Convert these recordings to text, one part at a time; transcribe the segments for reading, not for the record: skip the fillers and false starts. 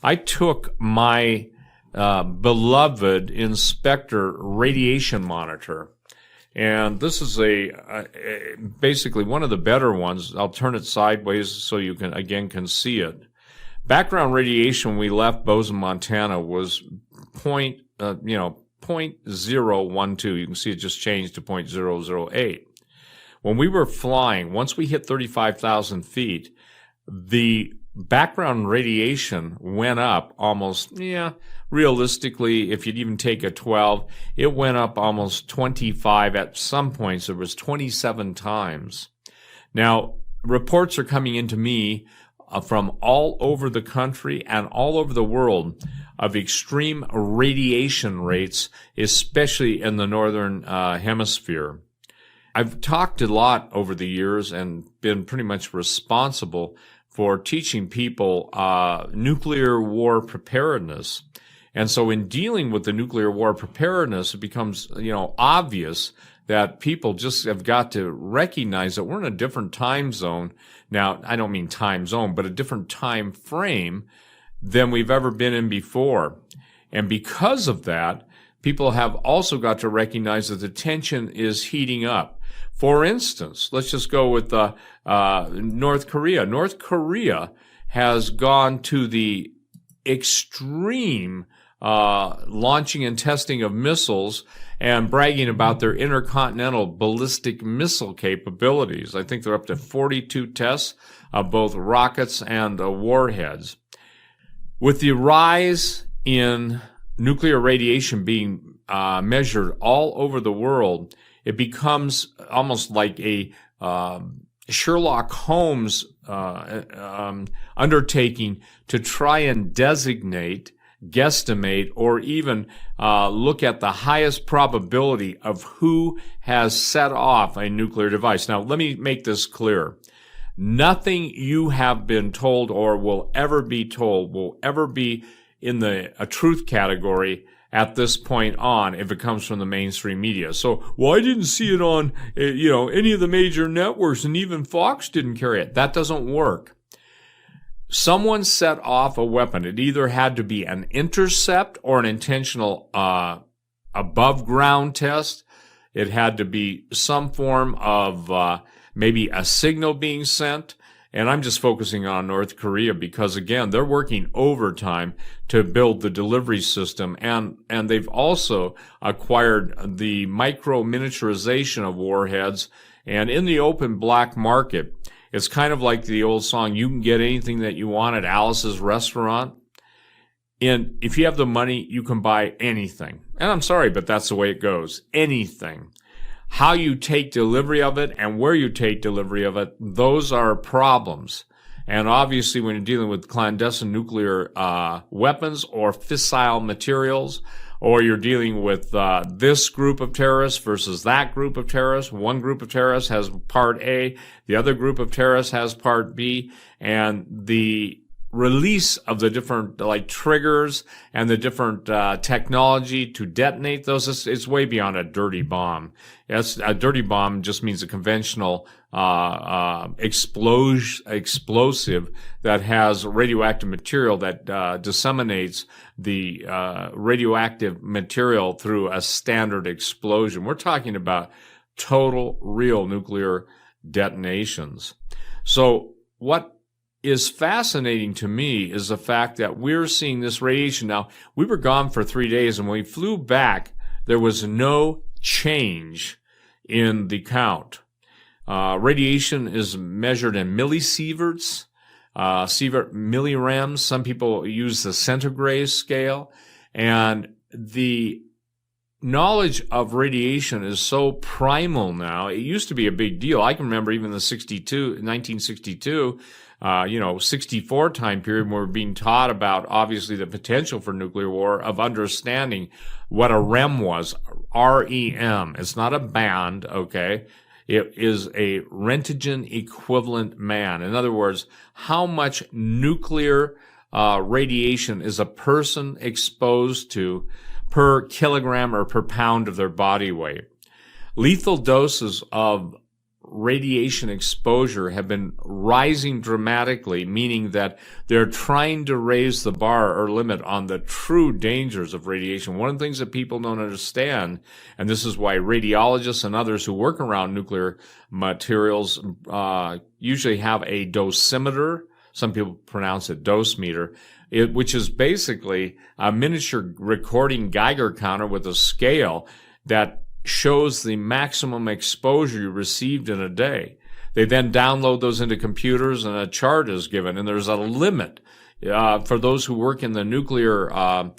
I took my beloved Inspector radiation monitor, and this is basically one of the better ones. I'll turn it sideways so you can see it. Background radiation when we left Bozeman, Montana was 0.012. You can see it just changed to 0.008. When we were flying, once we hit 35,000 feet, the background radiation went up almost, realistically, if you'd even take a 12, it went up almost 25. At some points, it was 27 times. Now, reports are coming into me from all over the country and all over the world of extreme radiation rates, especially in the northern hemisphere. I've talked a lot over the years and been pretty much responsible for teaching people nuclear war preparedness. And so in dealing with the nuclear war preparedness, it becomes, obvious that people just have got to recognize that we're in a different time zone. Now, I don't mean time zone, but a different time frame than we've ever been in before. And because of that, people have also got to recognize that the tension is heating up. For instance, let's just go with North Korea. North Korea has gone to the extreme launching and testing of missiles and bragging about their intercontinental ballistic missile capabilities. I think they're up to 42 tests of both rockets and warheads. With the rise in nuclear radiation being measured all over the world, it becomes almost like a Sherlock Holmes undertaking to try and designate, guesstimate, or even look at the highest probability of who has set off a nuclear device. Now, let me make this clear. Nothing you have been told or will ever be told will ever be in a truth category at this point on if it comes from the mainstream media. So, well, I didn't see it on, any of the major networks, and even Fox didn't carry it. That doesn't work. Someone set off a weapon. It either had to be an intercept or an intentional above ground test. It had to be some form of maybe a signal being sent. And I'm just focusing on North Korea because, again, they're working overtime to build the delivery system. And they've also acquired the micro-miniaturization of warheads. And in the open black market, it's kind of like the old song, you can get anything that you want at Alice's restaurant. And if you have the money, you can buy anything. And I'm sorry, but that's the way it goes. Anything. How you take delivery of it and where you take delivery of it, those are problems. And obviously, when you're dealing with clandestine nuclear weapons or fissile materials, or you're dealing with this group of terrorists versus that group of terrorists, one group of terrorists has part A, the other group of terrorists has part B, and the release of the different triggers and the different technology to detonate those, it's way beyond a dirty bomb. A dirty bomb just means a conventional explosive that has radioactive material that disseminates the radioactive material through a standard explosion. We're talking about total real nuclear detonations. So what is fascinating to me is the fact that we're seeing this radiation. Now, we were gone for 3 days, and when we flew back, there was no change in the count. Radiation is measured in millisieverts, sievert millirems. Some people use the centigrade scale, and the knowledge of radiation is so primal now. It used to be a big deal. I can remember even 1962, 64 time period when we're being taught about, obviously, the potential for nuclear war, of understanding what a REM was. REM. It's not a band, okay? It is a Roentgen equivalent man. In other words, how much nuclear radiation is a person exposed to per kilogram or per pound of their body weight. Lethal doses of radiation exposure have been rising dramatically, meaning that they're trying to raise the bar or limit on the true dangers of radiation. One of the things that people don't understand, and this is why radiologists and others who work around nuclear materials usually have a dosimeter. Some people pronounce it dose meter, which is basically a miniature recording Geiger counter with a scale that shows the maximum exposure you received in a day. They then download those into computers and a chart is given, and there's a limit for those who work in the nuclear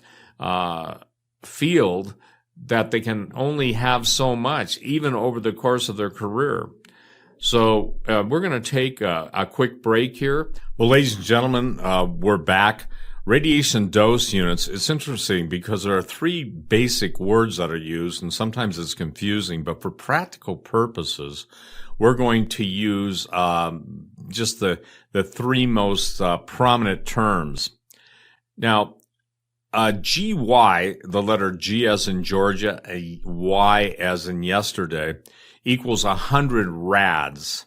field that they can only have so much, even over the course of their career. So we're going to take a quick break here. Well, ladies and gentlemen, we're back. Radiation dose units, it's interesting because there are three basic words that are used, and sometimes it's confusing, but for practical purposes, we're going to use just the three most prominent terms. Now, GY, the letter G as in Georgia, a Y as in yesterday, equals 100 rads.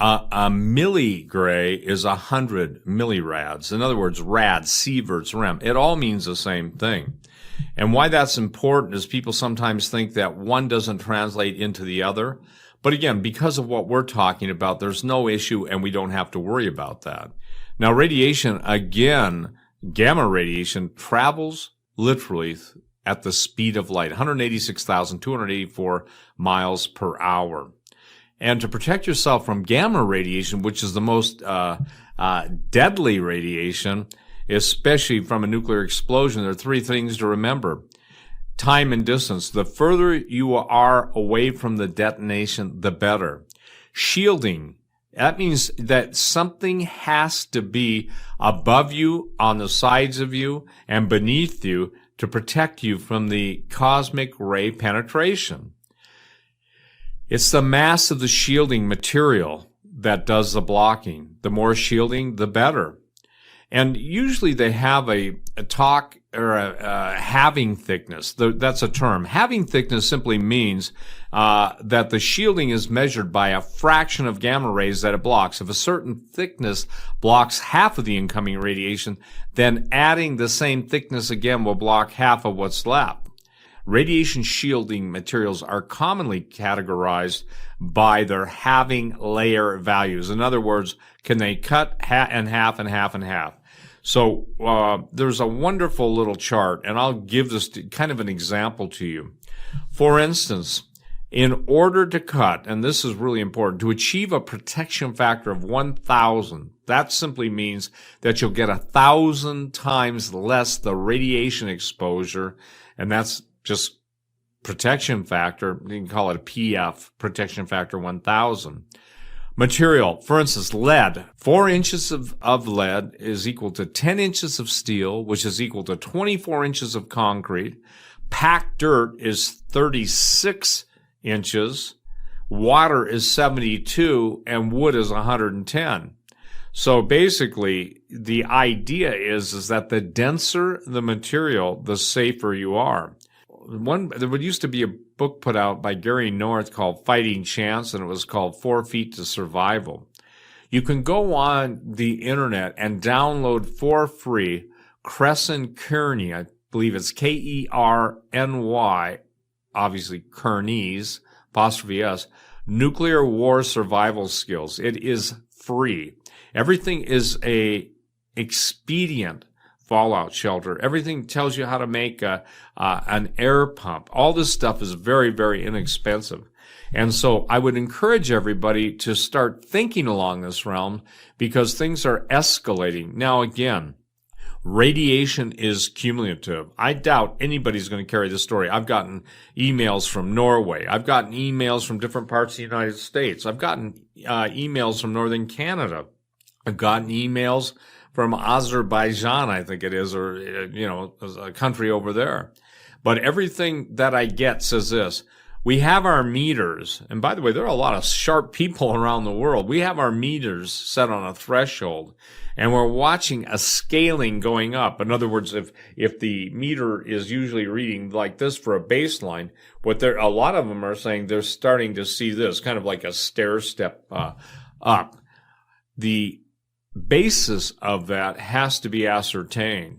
A milligray is 100 millirads. In other words, rad, sieverts, rem. It all means the same thing. And why that's important is people sometimes think that one doesn't translate into the other. But again, because of what we're talking about, there's no issue and we don't have to worry about that. Now, radiation, again, gamma radiation travels literally at the speed of light, 186,284 miles per hour. And to protect yourself from gamma radiation, which is the most deadly radiation, especially from a nuclear explosion, there are three things to remember. Time and distance. The further you are away from the detonation, the better. Shielding. That means that something has to be above you, on the sides of you, and beneath you to protect you from the cosmic ray penetration. It's the mass of the shielding material that does the blocking. The more shielding, the better. And usually they have a talk or a halving thickness. That's a term. Halving thickness simply means that the shielding is measured by a fraction of gamma rays that it blocks. If a certain thickness blocks half of the incoming radiation, then adding the same thickness again will block half of what's left. Radiation shielding materials are commonly categorized by their halving layer values. In other words, can they cut and half and half and half? So there's a wonderful little chart, and I'll give this kind of an example to you. For instance, in order to cut, and this is really important, to achieve a protection factor of 1,000, that simply means that you'll get 1,000 times less the radiation exposure, and that's just protection factor. You can call it a PF, protection factor 1,000. Material, for instance, lead. 4 inches of lead is equal to 10 inches of steel, which is equal to 24 inches of concrete. Packed dirt is 36 inches. Water is 72, and wood is 110. So basically, the idea is that the denser the material, the safer you are. There used to be a book put out by Gary North called Fighting Chance, and it was called 4 Feet to Survival. You can go on the internet and download for free Crescent Kearney, I believe it's Kerny, obviously Kearney's, apostrophe S, Nuclear War Survival Skills. It is free. Everything is a expedient fallout shelter. Everything tells you how to make an air pump. All this stuff is very, very inexpensive. And so I would encourage everybody to start thinking along this realm because things are escalating. Now, again, radiation is cumulative. I doubt anybody's going to carry this story. I've gotten emails from Norway. I've gotten emails from different parts of the United States. I've gotten emails from northern Canada. I've gotten emails from Azerbaijan, I think it is, or, a country over there. But everything that I get says this: we have our meters, and by the way, there are a lot of sharp people around the world. We have our meters set on a threshold, and we're watching a scaling going up. In other words, if the meter is usually reading like this for a baseline, a lot of them are saying they're starting to see this, kind of like a stair step up. The basis of that has to be ascertained.